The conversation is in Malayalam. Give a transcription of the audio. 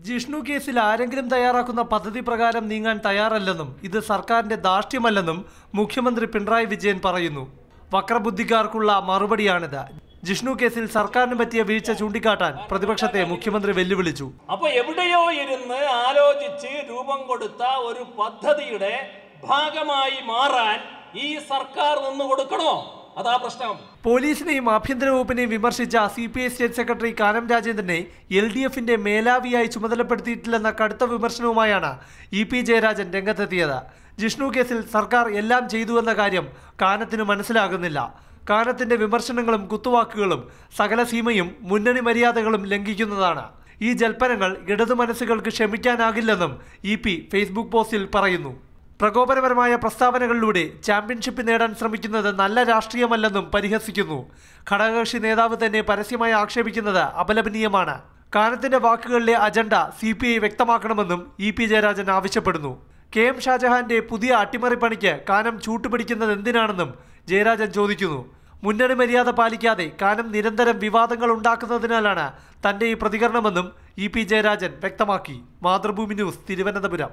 ജിഷ്ണു കേസിൽ ആരെങ്കിലും തയ്യാറാക്കുന്ന പദ്ധതി പ്രകാരം നീങ്ങാൻ തയ്യാറല്ലെന്നും ഇത് സർക്കാരിന്റെ ധാർഷ്ട്യമല്ലെന്നും മുഖ്യമന്ത്രി പിണറായി വിജയൻ പറയുന്നു. വക്രബുദ്ധിക്കാർക്കുള്ള മറുപടിയാണിത്. ജിഷ്ണു കേസിൽ സർക്കാരിന് പറ്റിയ വീഴ്ച ചൂണ്ടിക്കാട്ടാൻ പ്രതിപക്ഷത്തെ മുഖ്യമന്ത്രി വെല്ലുവിളിച്ചു. അപ്പോൾ എവിടെയോ ഇരുന്ന് ആലോചിച്ച് രൂപം കൊടുത്ത ഒരു പദ്ധതിയുടെ ഭാഗമായി മാറാൻ ഈ സർക്കാർ നിന്ന് കൊടുക്കണോ? അതാ പ്രശ്നം. പോലീസിനെയും ആഭ്യന്തര വകുപ്പിനെയും വിമർശിച്ച CPI സ്റ്റേറ്റ് സെക്രട്ടറി കാനം രാജേന്ദ്രനെ LDFന്റെ മേലാവിയായി ചുമതലപ്പെടുത്തിയിട്ടില്ലെന്ന കടുത്ത വിമർശനവുമായാണ് EP ജയരാജൻ രംഗത്തെത്തിയത്. ജിഷ്ണു കേസിൽ സർക്കാർ എല്ലാം ചെയ്തുവെന്ന കാര്യം കാനത്തിന് മനസ്സിലാകുന്നില്ല. കാനത്തിന്റെ വിമർശനങ്ങളും കുത്തുവാക്കുകളും സകല സീമയും മുന്നണി മര്യാദകളും ലംഘിക്കുന്നതാണ്. ഈ ജൽപ്പനങ്ങൾ ഇടതു മനസ്സുകൾക്ക് ക്ഷമിക്കാനാകില്ലെന്നും EP ഫേസ്ബുക്ക് പോസ്റ്റിൽ പറയുന്നു. പ്രകോപനപരമായ പ്രസ്താവനകളിലൂടെ ചാമ്പ്യൻഷിപ്പ് നേടാൻ ശ്രമിക്കുന്നത് നല്ല രാഷ്ട്രീയമല്ലെന്നും പരിഹസിക്കുന്നു. ഘടകകക്ഷി നേതാവ് തന്നെ പരസ്യമായി ആക്ഷേപിക്കുന്നത് അപലപനീയമാണ്. കാനത്തിന്റെ വാക്കുകളിലെ അജണ്ട CPI വ്യക്തമാക്കണമെന്നും EP ജയരാജൻ ആവശ്യപ്പെടുന്നു. KM ഷാജഹാന്റെ പുതിയ അട്ടിമറിപ്പണിക്ക് കാനം ചൂട്ടുപിടിക്കുന്നത് എന്തിനാണെന്നും ജയരാജൻ ചോദിക്കുന്നു. മുന്നണി മര്യാദ പാലിക്കാതെ കാനം നിരന്തരം വിവാദങ്ങൾ ഉണ്ടാക്കുന്നതിനാലാണ് തന്റെ ഈ പ്രതികരണമെന്നും EP ജയരാജൻ വ്യക്തമാക്കി. മാതൃഭൂമി ന്യൂസ്, തിരുവനന്തപുരം.